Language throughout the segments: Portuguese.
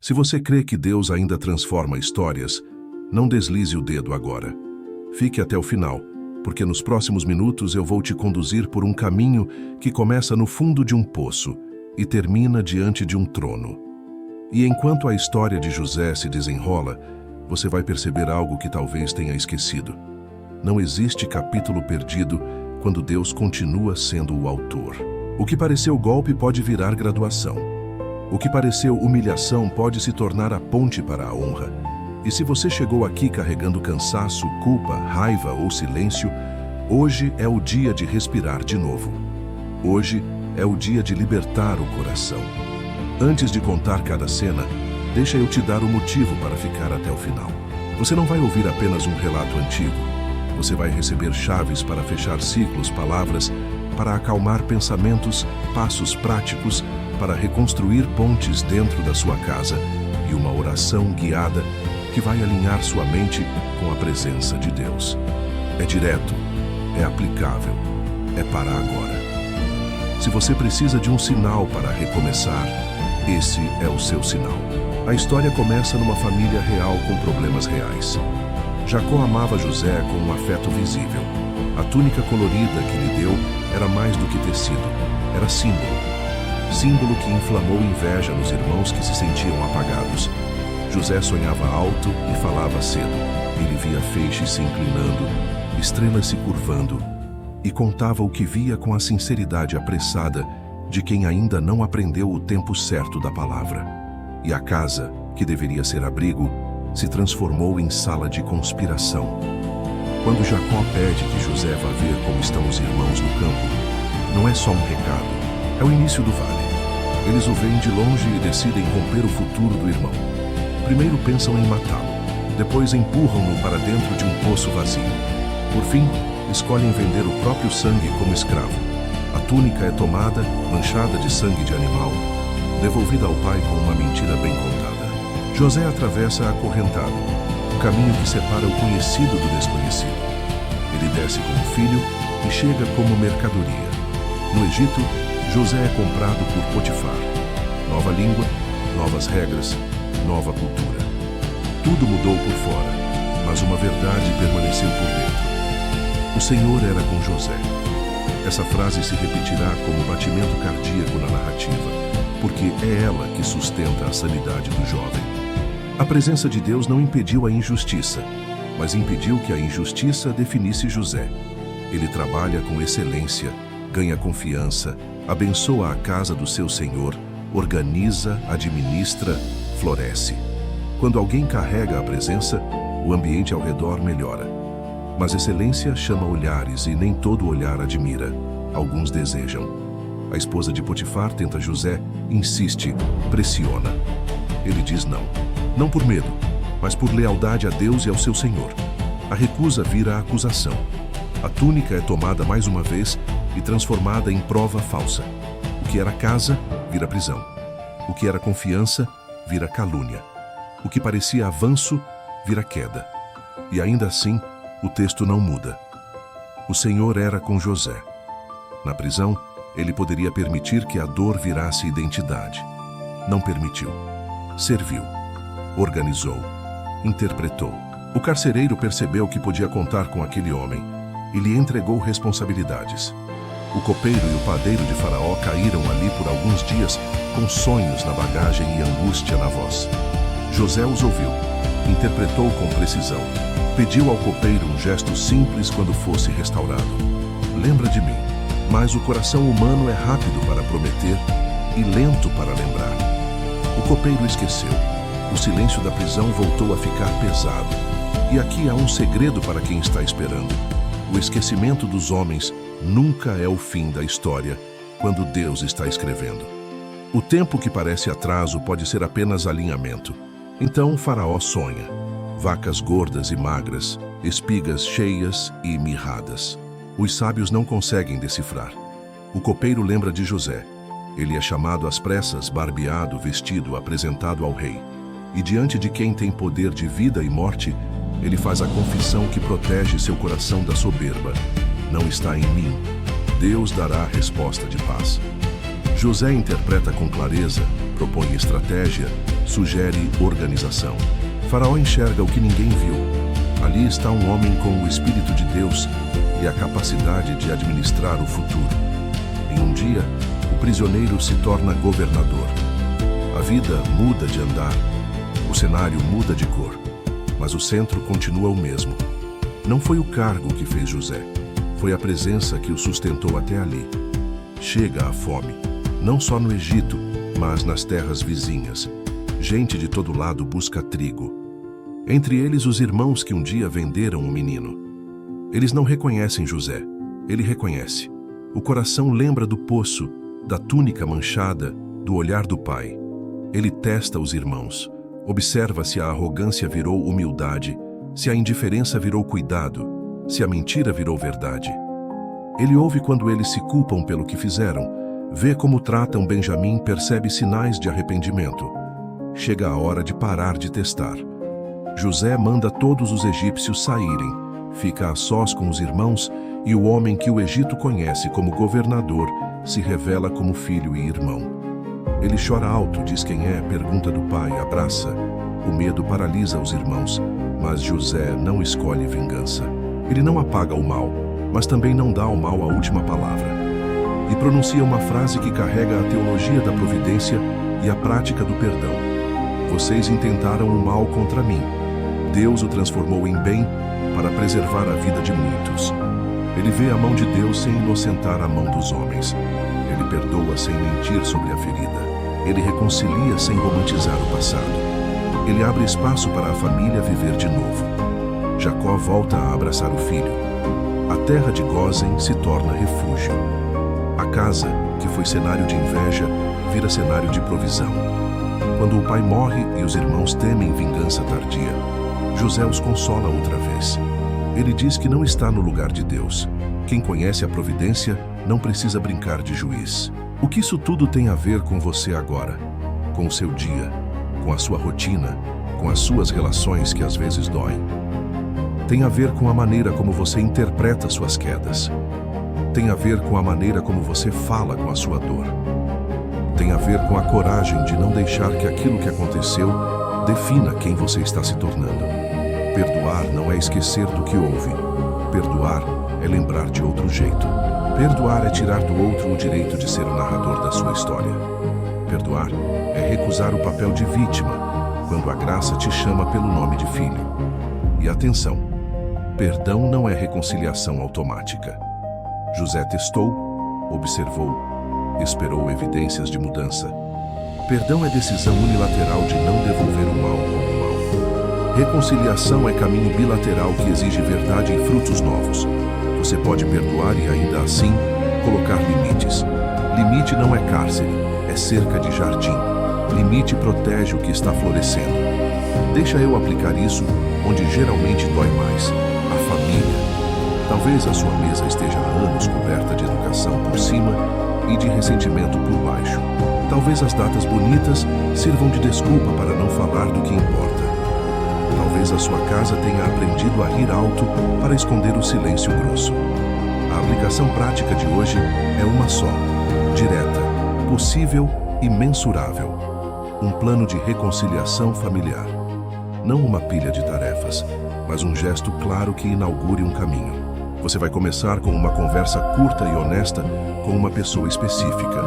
Se você crê que Deus ainda transforma histórias, não deslize o dedo agora. Fique até o final, porque nos próximos minutos eu vou te conduzir por um caminho que começa no fundo de um poço e termina diante de um trono. E enquanto a história de José se desenrola, você vai perceber algo que talvez tenha esquecido. Não existe capítulo perdido quando Deus continua sendo o autor. O que pareceu golpe pode virar graduação. O que pareceu humilhação pode se tornar a ponte para a honra. E se você chegou aqui carregando cansaço, culpa, raiva ou silêncio, hoje é o dia de respirar de novo. Hoje é o dia de libertar o coração. Antes de contar cada cena, deixa eu te dar o motivo para ficar até o final. Você não vai ouvir apenas um relato antigo. Você vai receber chaves para fechar ciclos, palavras, para acalmar pensamentos, passos práticos, para reconstruir pontes dentro da sua casa e uma oração guiada que vai alinhar sua mente com a presença de Deus. É direto, é aplicável, é para agora. Se você precisa de um sinal para recomeçar, esse é o seu sinal. A história começa numa família real com problemas reais. Jacó amava José com um afeto visível. A túnica colorida que lhe deu era mais do que tecido, era símbolo. Símbolo que inflamou inveja nos irmãos que se sentiam apagados. José sonhava alto e falava cedo. Ele via feixes se inclinando, estrelas se curvando, e contava o que via com a sinceridade apressada de quem ainda não aprendeu o tempo certo da palavra. E a casa, que deveria ser abrigo, se transformou em sala de conspiração. Quando Jacó pede que José vá ver como estão os irmãos no campo, não é só um recado, é o início do vale. Eles o veem de longe e decidem romper o futuro do irmão. Primeiro pensam em matá-lo, depois empurram-no para dentro de um poço vazio. Por fim, escolhem vender o próprio sangue como escravo. A túnica é tomada, manchada de sangue de animal, devolvida ao pai com uma mentira bem contada. José atravessa acorrentado, o caminho que separa o conhecido do desconhecido. Ele desce como filho e chega como mercadoria. No Egito, José é comprado por Potifar. Nova língua, novas regras, nova cultura. Tudo mudou por fora, mas uma verdade permaneceu por dentro. O Senhor era com José. Essa frase se repetirá como batimento cardíaco na narrativa, porque é ela que sustenta a sanidade do jovem. A presença de Deus não impediu a injustiça, mas impediu que a injustiça definisse José. Ele trabalha com excelência, ganha confiança, abençoa a casa do seu Senhor, organiza, administra, floresce. Quando alguém carrega a presença, o ambiente ao redor melhora. Mas excelência chama olhares e nem todo olhar admira. Alguns desejam. A esposa de Potifar tenta José, insiste, pressiona. Ele diz não. Não por medo, mas por lealdade a Deus e ao seu Senhor. A recusa vira acusação. A túnica é tomada mais uma vez e transformada em prova falsa. O que era casa, vira prisão. O que era confiança, vira calúnia. O que parecia avanço, vira queda. E ainda assim, o texto não muda. O Senhor era com José. Na prisão, ele poderia permitir que a dor virasse identidade. Não permitiu. Serviu. Organizou. Interpretou. O carcereiro percebeu que podia contar com aquele homem e lhe entregou responsabilidades. O copeiro e o padeiro de Faraó caíram ali por alguns dias com sonhos na bagagem e angústia na voz. José os ouviu, interpretou com precisão, pediu ao copeiro um gesto simples quando fosse restaurado. Lembra de mim, mas o coração humano é rápido para prometer e lento para lembrar. O copeiro esqueceu. O silêncio da prisão voltou a ficar pesado. E aqui há um segredo para quem está esperando. O esquecimento dos homens nunca é o fim da história quando Deus está escrevendo. O tempo que parece atraso pode ser apenas alinhamento. Então o Faraó sonha. Vacas gordas e magras, espigas cheias e mirradas. Os sábios não conseguem decifrar. O copeiro lembra de José. Ele é chamado às pressas, barbeado, vestido, apresentado ao rei. E diante de quem tem poder de vida e morte, ele faz a confissão que protege seu coração da soberba. Não está em mim. Deus dará a resposta de paz. José interpreta com clareza, propõe estratégia sugere organização. Faraó enxerga o que ninguém viu. Ali está um homem com o Espírito de Deus e a capacidade de administrar o futuro. Em um dia, o prisioneiro se torna governador. A vida muda de andar, o cenário muda de cor, mas o centro continua o mesmo. Não foi o cargo que fez José, foi a presença que o sustentou até ali. Chega a fome, não só no Egito, mas nas terras vizinhas. Gente de todo lado busca trigo. Entre eles os irmãos que um dia venderam o menino. Eles não reconhecem José, ele reconhece. O coração lembra do poço, da túnica manchada, do olhar do pai. Ele testa os irmãos, observa se a arrogância virou humildade, se a indiferença virou cuidado, se a mentira virou verdade. Ele ouve quando eles se culpam pelo que fizeram, vê como tratam Benjamim, percebe sinais de arrependimento. Chega a hora de parar de testar. José manda todos os egípcios saírem, fica a sós com os irmãos e o homem que o Egito conhece como governador se revela como filho e irmão. Ele chora alto, diz quem é, pergunta do pai, abraça. O medo paralisa os irmãos, mas José não escolhe vingança. Ele não apaga o mal, mas também não dá ao mal a última palavra. E pronuncia uma frase que carrega a teologia da providência e a prática do perdão. Vocês intentaram o mal contra mim. Deus o transformou em bem para preservar a vida de muitos. Ele vê a mão de Deus sem inocentar a mão dos homens. Ele perdoa sem mentir sobre a ferida. Ele reconcilia sem romantizar o passado. Ele abre espaço para a família viver de novo. Jacó volta a abraçar o filho. A terra de Gósen se torna refúgio. A casa, que foi cenário de inveja, vira cenário de provisão. Quando o pai morre e os irmãos temem vingança tardia, José os consola outra vez. Ele diz que não está no lugar de Deus. Quem conhece a providência não precisa brincar de juiz. O que isso tudo tem a ver com você agora? Com o seu dia, com a sua rotina, com as suas relações que às vezes doem. Tem a ver com a maneira como você interpreta suas quedas. Tem a ver com a maneira como você fala com a sua dor. Tem a ver com a coragem de não deixar que aquilo que aconteceu defina quem você está se tornando. Perdoar não é esquecer do que houve. Perdoar é lembrar de outro jeito. Perdoar é tirar do outro o direito de ser o narrador da sua história. Perdoar é recusar o papel de vítima, quando a graça te chama pelo nome de filho. E atenção, perdão não é reconciliação automática. José testou, observou, esperou evidências de mudança. Perdão é decisão unilateral de não devolver o mal com o mal. Reconciliação é caminho bilateral que exige verdade e frutos novos. Você pode perdoar e ainda assim colocar limites. Limite não é cárcere, é cerca de jardim. Limite protege o que está florescendo. Deixa eu aplicar isso onde geralmente dói mais, a família. Talvez a sua mesa esteja há anos coberta de educação por cima e de ressentimento por baixo. Talvez as datas bonitas sirvam de desculpa para não falar do que importa. Talvez a sua casa tenha aprendido a rir alto para esconder o silêncio grosso. A aplicação prática de hoje é uma só, direta, possível e mensurável. Um plano de reconciliação familiar. Não uma pilha de tarefas, mas um gesto claro que inaugure um caminho. Você vai começar com uma conversa curta e honesta com uma pessoa específica.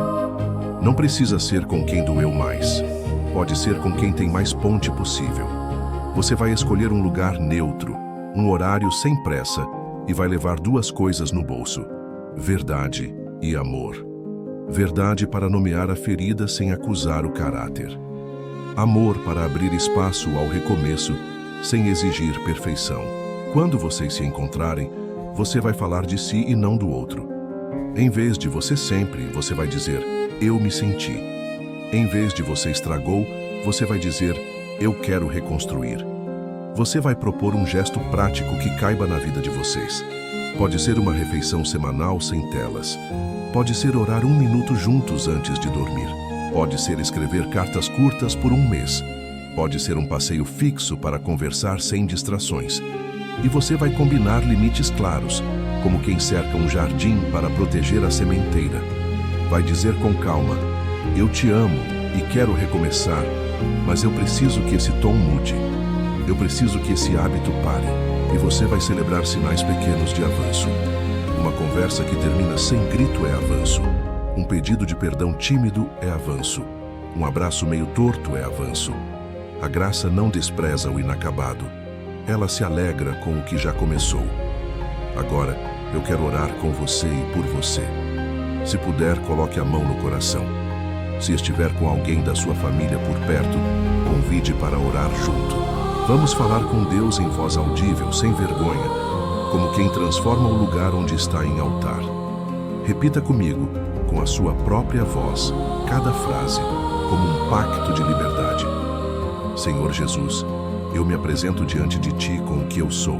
Não precisa ser com quem doeu mais. Pode ser com quem tem mais ponte possível. Você vai escolher um lugar neutro, um horário sem pressa e vai levar duas coisas no bolso: verdade e amor. Verdade para nomear a ferida sem acusar o caráter. Amor para abrir espaço ao recomeço sem exigir perfeição. Quando vocês se encontrarem, você vai falar de si e não do outro. Em vez de você sempre, você vai dizer, eu me senti. Em vez de você estragou, você vai dizer, eu quero reconstruir. Você vai propor um gesto prático que caiba na vida de vocês. Pode ser uma refeição semanal sem telas. Pode ser orar 1 minuto juntos antes de dormir. Pode ser escrever cartas curtas por 1 mês. Pode ser um passeio fixo para conversar sem distrações. E você vai combinar limites claros, como quem cerca um jardim para proteger a sementeira. Vai dizer com calma, eu te amo e quero recomeçar, Mas eu preciso que esse tom mude. Eu preciso que esse hábito pare. E você vai celebrar sinais pequenos de avanço. Uma conversa que termina sem grito é avanço. Um pedido de perdão tímido é avanço. Um abraço meio torto é avanço. A graça não despreza o inacabado. Ela se alegra com o que já começou. Agora, eu quero orar com você e por você. Se puder, coloque a mão no coração. Se estiver com alguém da sua família por perto, convide para orar junto. Vamos falar com Deus em voz audível, sem vergonha, como quem transforma o lugar onde está em altar. Repita comigo, com a sua própria voz, cada frase, como um pacto de liberdade. Senhor Jesus, eu me apresento diante de Ti com o que eu sou.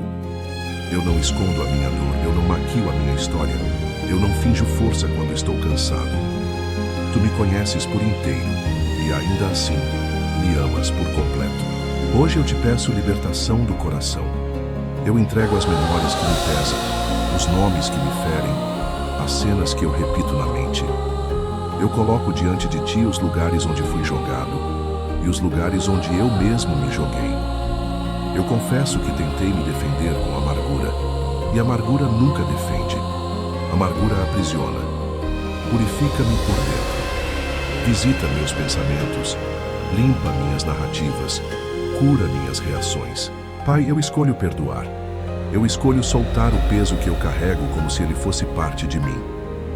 Eu não escondo a minha dor, eu não maquio a minha história, eu não finjo força quando estou cansado. Tu me conheces por inteiro e ainda assim me amas por completo. Hoje eu te peço libertação do coração. Eu entrego as memórias que me pesam, os nomes que me ferem, as cenas que eu repito na mente. Eu coloco diante de Ti os lugares onde fui jogado e os lugares onde eu mesmo me joguei. Eu confesso que tentei me defender com amargura, e amargura nunca defende. Amargura aprisiona. Purifica-me por dentro. Visita meus pensamentos, limpa minhas narrativas, cura minhas reações. Pai, eu escolho perdoar. Eu escolho soltar o peso que eu carrego como se ele fosse parte de mim.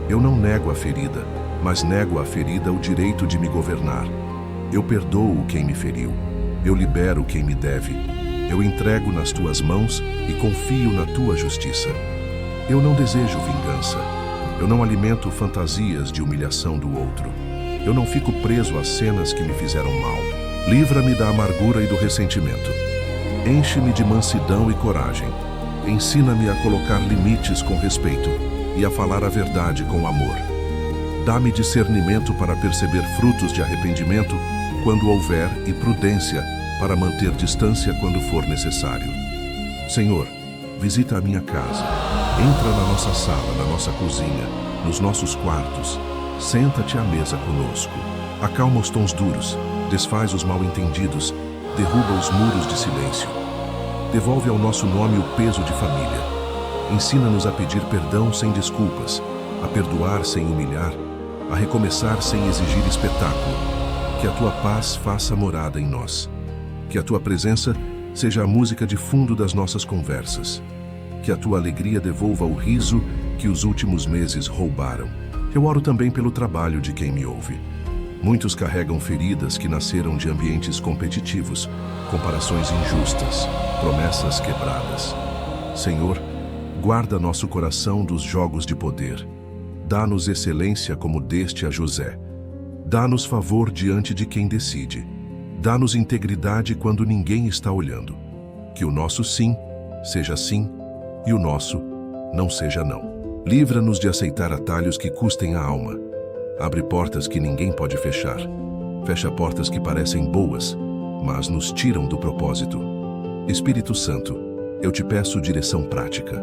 Eu não nego a ferida, mas nego à ferida o direito de me governar. Eu perdoo quem me feriu. Eu libero quem me deve. Eu entrego nas tuas mãos e confio na tua justiça. Eu não desejo vingança. Eu não alimento fantasias de humilhação do outro. Eu não fico preso às cenas que me fizeram mal. Livra-me da amargura e do ressentimento. Enche-me de mansidão e coragem. Ensina-me a colocar limites com respeito e a falar a verdade com amor. Dá-me discernimento para perceber frutos de arrependimento quando houver e prudência para manter distância quando for necessário. Senhor, visita a minha casa. Entra na nossa sala, na nossa cozinha, nos nossos quartos. Senta-te à mesa conosco. Acalma os tons duros, desfaz os mal-entendidos, derruba os muros de silêncio. Devolve ao nosso nome o peso de família. Ensina-nos a pedir perdão sem desculpas, a perdoar sem humilhar, a recomeçar sem exigir espetáculo. Que a tua paz faça morada em nós. Que a tua presença seja a música de fundo das nossas conversas. Que a tua alegria devolva o riso que os últimos meses roubaram. Eu oro também pelo trabalho de quem me ouve. Muitos carregam feridas que nasceram de ambientes competitivos, comparações injustas, promessas quebradas. Senhor, guarda nosso coração dos jogos de poder. Dá-nos excelência como deste a José. Dá-nos favor diante de quem decide. Dá-nos integridade quando ninguém está olhando. Que o nosso sim seja sim e o nosso não seja não. Livra-nos de aceitar atalhos que custem a alma. Abre portas que ninguém pode fechar. Fecha portas que parecem boas, mas nos tiram do propósito. Espírito Santo, eu te peço direção prática.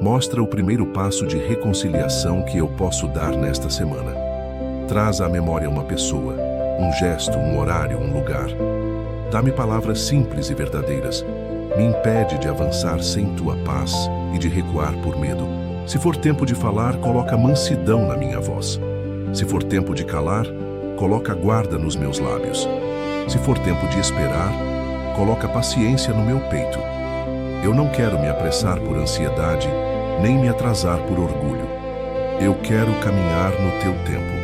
Mostra o primeiro passo de reconciliação que eu posso dar nesta semana. Traz à memória uma pessoa, um gesto, um horário, um lugar. Dá-me palavras simples e verdadeiras. Me impede de avançar sem tua paz e de recuar por medo. Se for tempo de falar, coloca mansidão na minha voz. Se for tempo de calar, coloca guarda nos meus lábios. Se for tempo de esperar, coloca paciência no meu peito. Eu não quero me apressar por ansiedade, nem me atrasar por orgulho. Eu quero caminhar no teu tempo.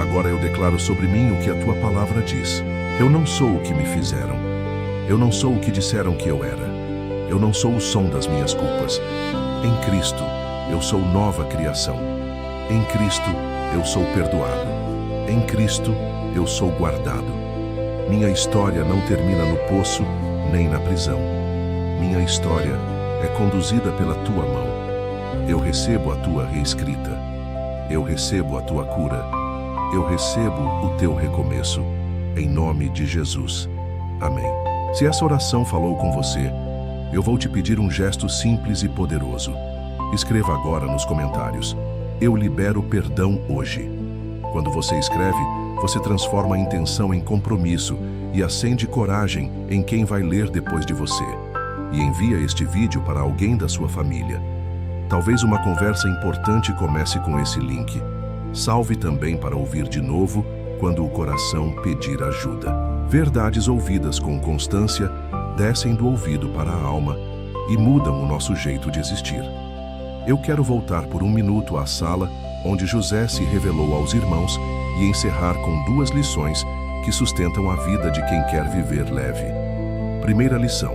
Agora eu declaro sobre mim o que a tua palavra diz. Eu não sou o que me fizeram. Eu não sou o que disseram que eu era. Eu não sou o som das minhas culpas. Em Cristo, eu sou nova criação. Em Cristo, eu sou perdoado. Em Cristo, eu sou guardado. Minha história não termina no poço, nem na prisão. Minha história é conduzida pela tua mão. Eu recebo a tua reescrita. Eu recebo a tua cura. Eu recebo o teu recomeço. Em nome de Jesus. Amém. Se essa oração falou com você, eu vou te pedir um gesto simples e poderoso. Escreva agora nos comentários: eu libero perdão hoje. Quando você escreve, você transforma a intenção em compromisso e acende coragem em quem vai ler depois de você. E envia este vídeo para alguém da sua família. Talvez uma conversa importante comece com esse link. Salve também para ouvir de novo quando o coração pedir ajuda. Verdades ouvidas com constância descem do ouvido para a alma e mudam o nosso jeito de existir. Eu quero voltar por um minuto à sala onde José se revelou aos irmãos e encerrar com 2 lições que sustentam a vida de quem quer viver leve. Primeira lição: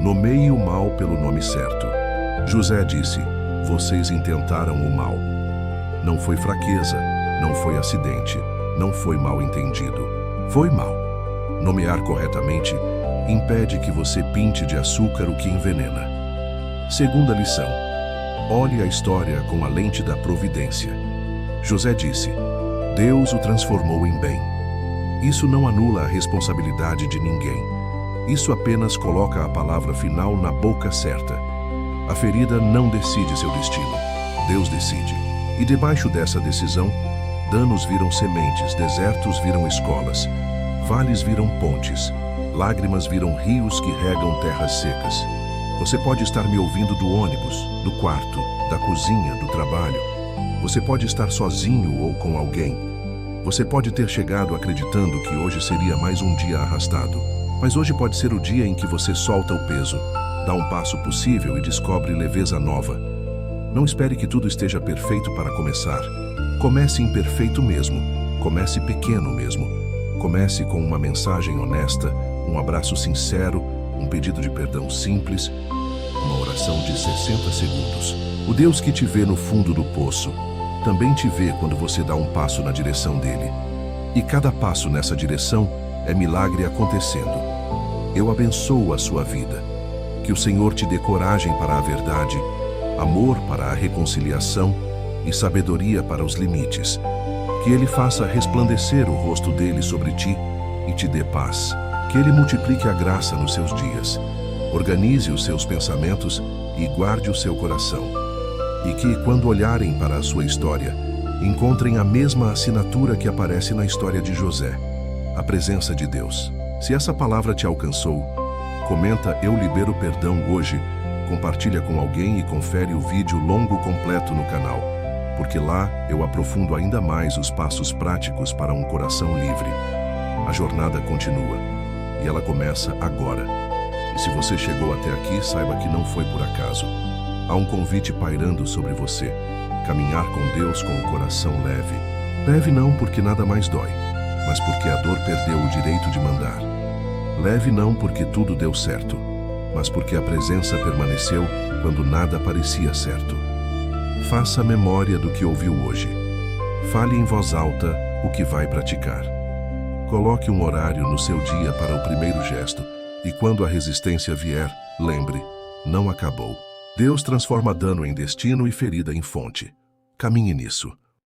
nomeie o mal pelo nome certo. José disse: vocês intentaram o mal. Não foi fraqueza, não foi acidente, não foi mal entendido. Foi mal. Nomear corretamente impede que você pinte de açúcar o que envenena. Segunda lição: olhe a história com a lente da providência. José disse: Deus o transformou em bem. Isso não anula a responsabilidade de ninguém. Isso apenas coloca a palavra final na boca certa. A ferida não decide seu destino. Deus decide. E debaixo dessa decisão, danos viram sementes, desertos viram escolas, vales viram pontes, lágrimas viram rios que regam terras secas. Você pode estar me ouvindo do ônibus, do quarto, da cozinha, do trabalho. Você pode estar sozinho ou com alguém. Você pode ter chegado acreditando que hoje seria mais um dia arrastado. Mas hoje pode ser o dia em que você solta o peso, dá um passo possível e descobre leveza nova. Não espere que tudo esteja perfeito para começar. Comece imperfeito mesmo. Comece pequeno mesmo. Comece com uma mensagem honesta, um abraço sincero, um pedido de perdão simples, uma oração de 60 segundos. O Deus que te vê no fundo do poço também te vê quando você dá um passo na direção dele. E cada passo nessa direção é milagre acontecendo. Eu abençoo a sua vida. Que o Senhor te dê coragem para a verdade, amor para a reconciliação e sabedoria para os limites. Que Ele faça resplandecer o rosto dele sobre ti e te dê paz. Que Ele multiplique a graça nos seus dias. Organize os seus pensamentos e guarde o seu coração. E que, quando olharem para a sua história, encontrem a mesma assinatura que aparece na história de José, a presença de Deus. Se essa palavra te alcançou, comenta "Eu libero perdão" hoje, compartilha com alguém e confere o vídeo longo completo no canal, porque lá eu aprofundo ainda mais os passos práticos para um coração livre. A jornada continua e ela começa agora. E se você chegou até aqui, saiba que não foi por acaso. Há um convite pairando sobre você: caminhar com Deus com o coração leve. Leve não porque nada mais dói, mas porque a dor perdeu o direito de mandar. Leve não porque tudo deu certo, mas porque a presença permaneceu quando nada parecia certo. Faça memória do que ouviu hoje. Fale em voz alta o que vai praticar. Coloque um horário no seu dia para o primeiro gesto, e quando a resistência vier, lembre: não acabou. Deus transforma dano em destino e ferida em fonte. Caminhe nisso.